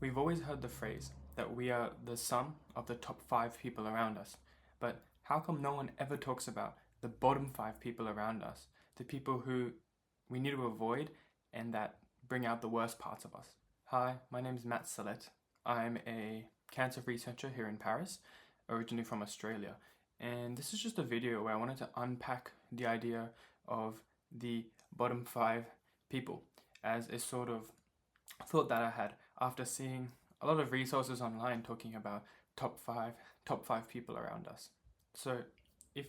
We've always heard the phrase that we are the sum of the top 5 people around us. But how come no one ever talks about the bottom 5 people around us? The people who we need to avoid and that bring out the worst parts of us. Hi, my name is Matt Salette. I'm a cancer researcher here in Paris, originally from Australia. And this is just a video where I wanted to unpack the idea of the bottom 5 people as a sort of thought that I had after seeing a lot of resources online talking about top five people around us. So if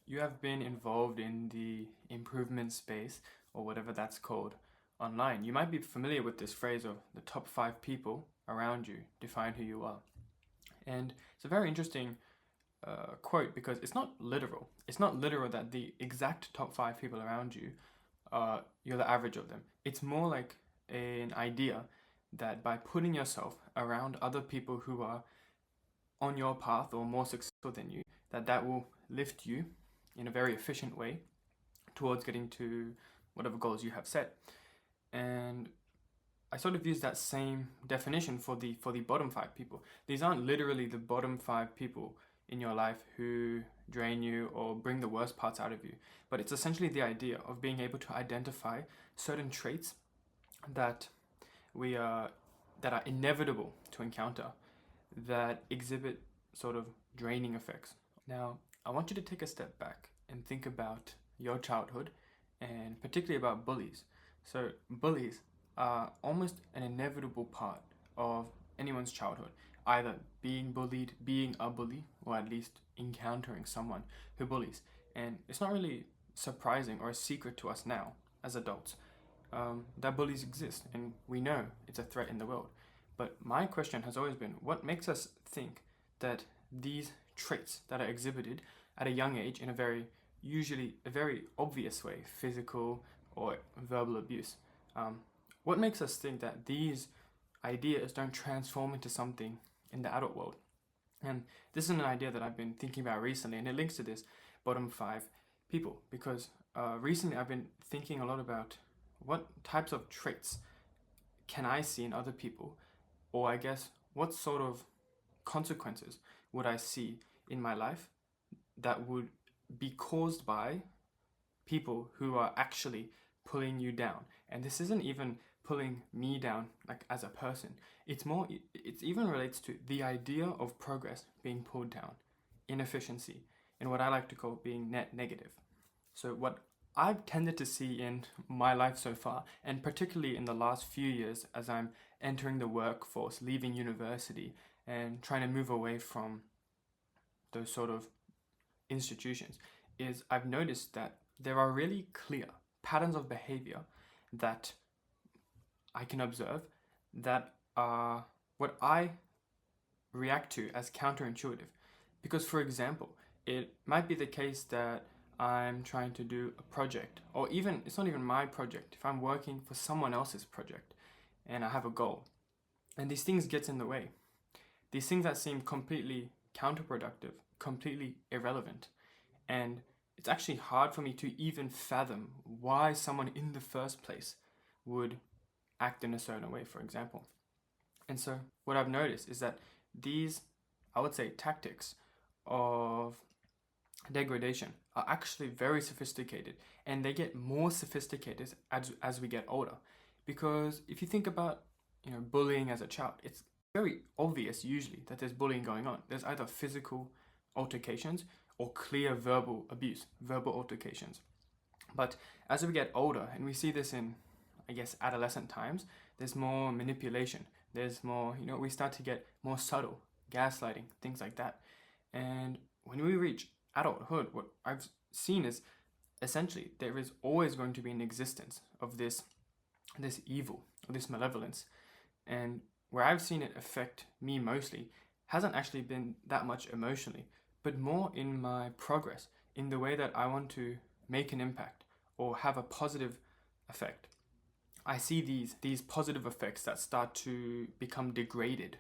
you have been involved in the improvement space or whatever that's called online, you might be familiar with this phrase of the top 5 people around you define who you are. And it's a very interesting quote because it's not literal. It's not literal that the exact top 5 people around you, you're the average of them. It's more like an idea that by putting yourself around other people who are on your path or more successful than you, that will lift you in a very efficient way towards getting to whatever goals you have set. And I sort of use that same definition for the bottom 5 people. These aren't literally the bottom 5 people in your life who drain you or bring the worst parts out of you, but it's essentially the idea of being able to identify certain traits that are inevitable to encounter, that exhibit sort of draining effects. Now, I want you to take a step back and think about your childhood, and particularly about bullies. So bullies are almost an inevitable part of anyone's childhood, either being bullied, being a bully, or at least encountering someone who bullies. And it's not really surprising or a secret to us now as adults that bullies exist, and we know it's a threat in the world. But my question has always been, what makes us think that these traits that are exhibited at a young age in usually a very obvious way, physical or verbal abuse, what makes us think that these ideas don't transform into something in the adult world? And this is an idea that I've been thinking about recently, and it links to this bottom 5 people, because recently I've been thinking a lot about what types of traits can I see in other people, or I guess what sort of consequences would I see in my life that would be caused by people who are actually pulling you down. And this isn't even pulling me down like as a person. It even relates to the idea of progress being pulled down, inefficiency, and what I like to call being net negative. So what I've tended to see in my life so far, and particularly in the last few years as I'm entering the workforce, leaving university, and trying to move away from those sort of institutions, is I've noticed that there are really clear patterns of behavior that I can observe that are what I react to as counterintuitive. Because, for example, it might be the case that I'm trying to do a project, or even, it's not even my project, if I'm working for someone else's project and I have a goal, and these things get in the way. These things that seem completely counterproductive, completely irrelevant. And it's actually hard for me to even fathom why someone in the first place would act in a certain way, for example. And so what I've noticed is that these, I would say, tactics of degradation are actually very sophisticated, and they get more sophisticated as we get older. Because if you think about bullying as a child, it's very obvious usually that there's bullying going on. There's either physical altercations or clear verbal abuse, verbal altercations. But as we get older, and we see this in, I guess, adolescent times, there's more manipulation. There's more, we start to get more subtle, gaslighting, things like that. And when we reach adulthood, what I've seen is essentially there is always going to be an existence of this evil, or this malevolence. And where I've seen it affect me mostly hasn't actually been that much emotionally, but more in my progress, in the way that I want to make an impact or have a positive effect. I see these positive effects that start to become degraded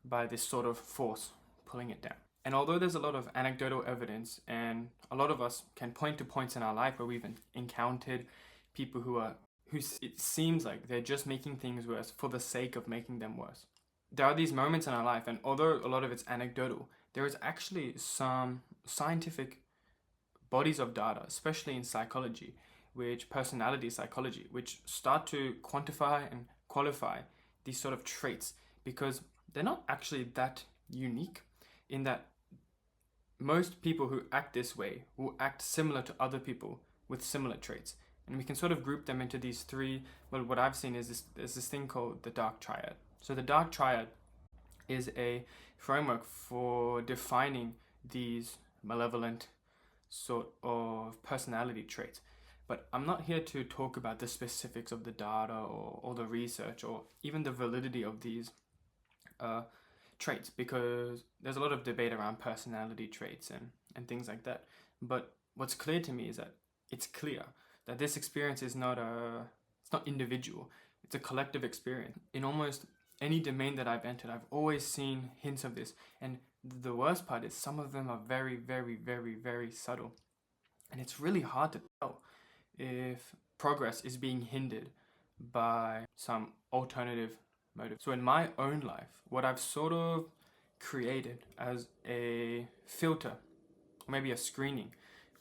by this sort of force pulling it down. And although there's a lot of anecdotal evidence, and a lot of us can point to points in our life where we've encountered people who it seems like they're just making things worse for the sake of making them worse. there are these moments in our life, and although a lot of it's anecdotal, there is actually some scientific bodies of data, especially in psychology, personality psychology, which start to quantify and qualify these sort of traits, because they're not actually that unique, in that most people who act this way will act similar to other people with similar traits. And we can sort of group them into these three. Well, what I've seen is there's this thing called the dark triad. So the dark triad is a framework for defining these malevolent sort of personality traits. But I'm not here to talk about the specifics of the data or the research or even the validity of these traits, because there's a lot of debate around personality traits and things like that. But what's clear to me is that it's clear that this experience is it's not individual, it's a collective experience. In almost any domain that I've entered, I've always seen hints of this. And the worst part is some of them are very, very, very, very subtle. And it's really hard to tell if progress is being hindered by some alternative motive. So in my own life, what I've sort of created as a filter, maybe a screening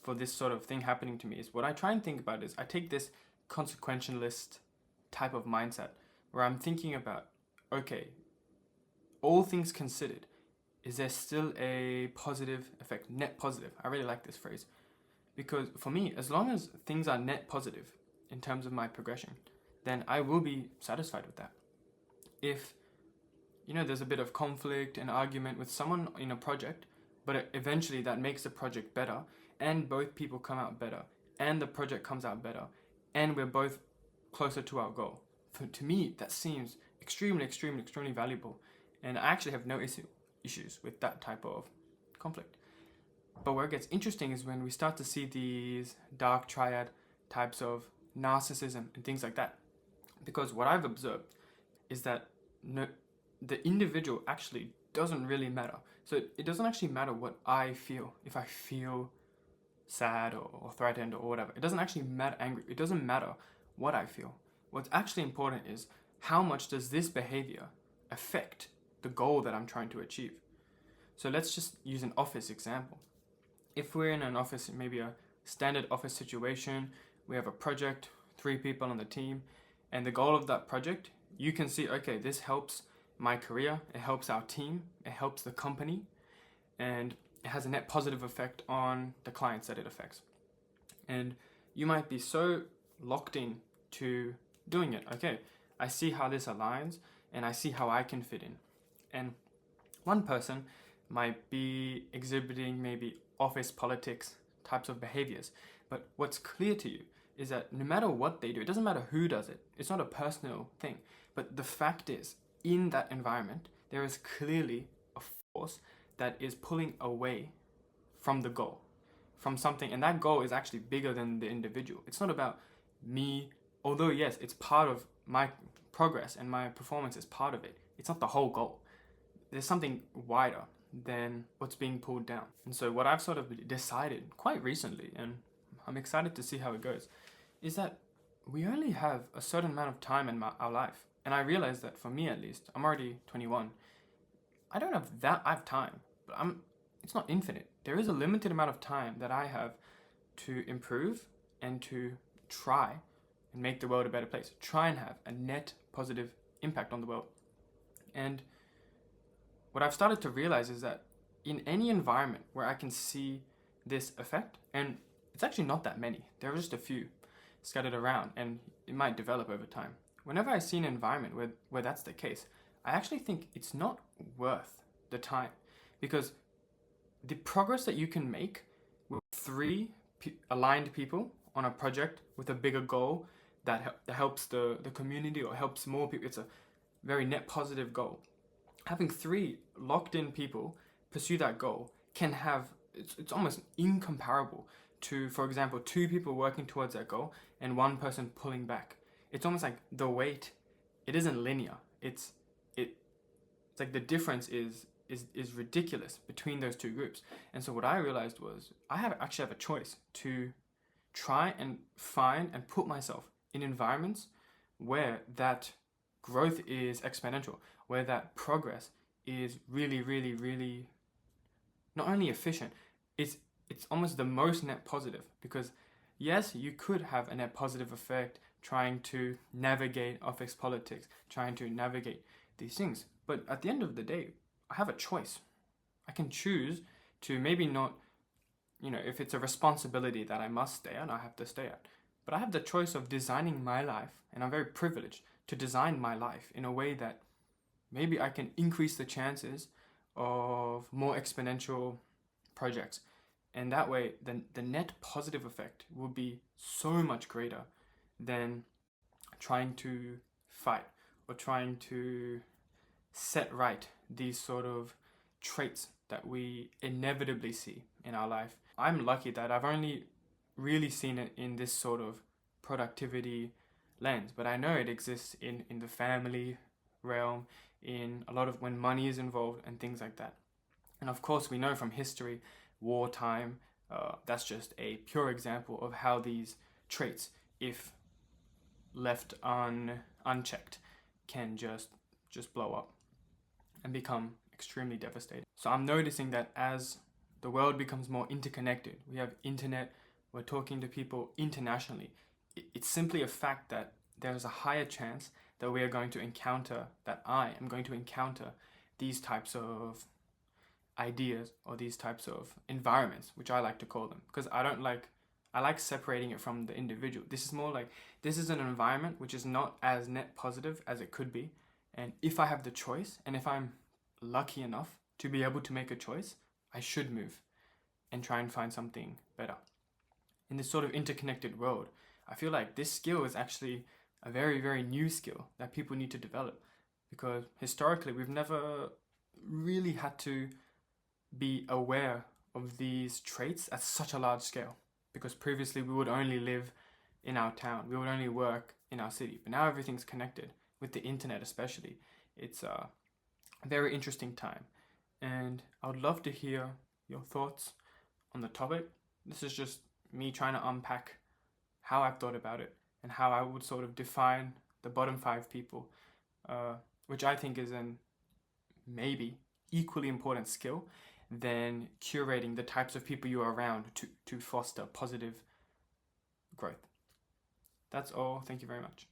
for this sort of thing happening to me, is what I try and think about is I take this consequentialist type of mindset where I'm thinking about, okay, all things considered, is there still a positive effect, net positive? I really like this phrase, because for me, as long as things are net positive in terms of my progression, then I will be satisfied with that. If, there's a bit of conflict and argument with someone in a project, but eventually that makes the project better, and both people come out better, and the project comes out better, and we're both closer to our goal. To me, that seems extremely, extremely, extremely valuable, and I actually have no issues with that type of conflict. But where it gets interesting is when we start to see these dark triad types of narcissism and things like that. Because what I've observed is that the individual actually doesn't really matter. So it doesn't actually matter what I feel. If I feel sad or threatened or whatever, it doesn't actually matter. Angry, it doesn't matter what I feel. What's actually important is how much does this behavior affect the goal that I'm trying to achieve. So let's just use an office example. If we're in an office, maybe a standard office situation, we have a project, 3 people on the team, and the goal of that project, you can see, okay, this helps my career, it helps our team, it helps the company, and it has a net positive effect on the clients that it affects. And you might be so locked in to doing it. Okay, I see how this aligns, and I see how I can fit in. And one person might be exhibiting maybe office politics types of behaviors. But what's clear to you is that no matter what they do, it doesn't matter who does it. It's not a personal thing. But the fact is, in that environment, there is clearly a force that is pulling away from the goal, from something. And that goal is actually bigger than the individual. It's not about me, although yes, it's part of my progress and my performance is part of it. It's not the whole goal. There's something wider than what's being pulled down. And so what I've sort of decided quite recently, and I'm excited to see how it goes, is that we only have a certain amount of time in our life. And I realize that for me at least, I'm already 21. I don't have I have time, but it's not infinite. There is a limited amount of time that I have to improve and to try and make the world a better place. Try and have a net positive impact on the world. And what I've started to realize is that in any environment where I can see this effect, and it's actually not that many, there are just a few scattered around, and it might develop over time. Whenever I see an environment where that's the case, I actually think it's not worth the time, because the progress that you can make with 3 aligned people on a project with a bigger goal that helps the community or helps more people, it's a very net positive goal. Having 3 locked in people pursue that goal can have, it's almost incomparable to, for example, 2 people working towards that goal and 1 person pulling back. It's almost like the weight, it isn't linear. It's like the difference is ridiculous between those 2 groups. And so what I realized was I actually have a choice to try and find and put myself in environments where that growth is exponential, where that progress is really, really, really not only efficient, it's almost the most net positive. Because yes, you could have a net positive effect trying to navigate office politics, trying to navigate these things. But at the end of the day, I have a choice. I can choose to maybe not, if it's a responsibility that I must stay at, I have to stay at. But I have the choice of designing my life, and I'm very privileged to design my life in a way that maybe I can increase the chances of more exponential projects. And that way, the net positive effect will be so much greater than trying to fight or trying to set right these sort of traits that we inevitably see in our life. I'm lucky that I've only really seen it in this sort of productivity lens, but I know it exists in the family realm, in a lot of when money is involved and things like that. And of course, we know from history, wartime, that's just a pure example of how these traits, if left unchecked, can just blow up and become extremely devastating. So I'm noticing that as the world becomes more interconnected, we have internet, we're talking to people internationally, it's simply a fact that there's a higher chance that we are going to encounter, that I am going to encounter these types of ideas or these types of environments, which I like to call them, because I like separating it from the individual. This is more like, this is an environment which is not as net positive as it could be. And if I have the choice, and if I'm lucky enough to be able to make a choice, I should move and try and find something better. In this sort of interconnected world, I feel like this skill is actually a very, very new skill that people need to develop, because historically we've never really had to be aware of these traits at such a large scale, because previously we would only live in our town, we would only work in our city, but now everything's connected with the internet. Especially, it's a very interesting time, and I would love to hear your thoughts on the topic. This is just me trying to unpack how I've thought about it and how I would sort of define the bottom 5 people, which I think is an maybe equally important skill than curating the types of people you're around to foster positive growth. That's all. Thank you very much.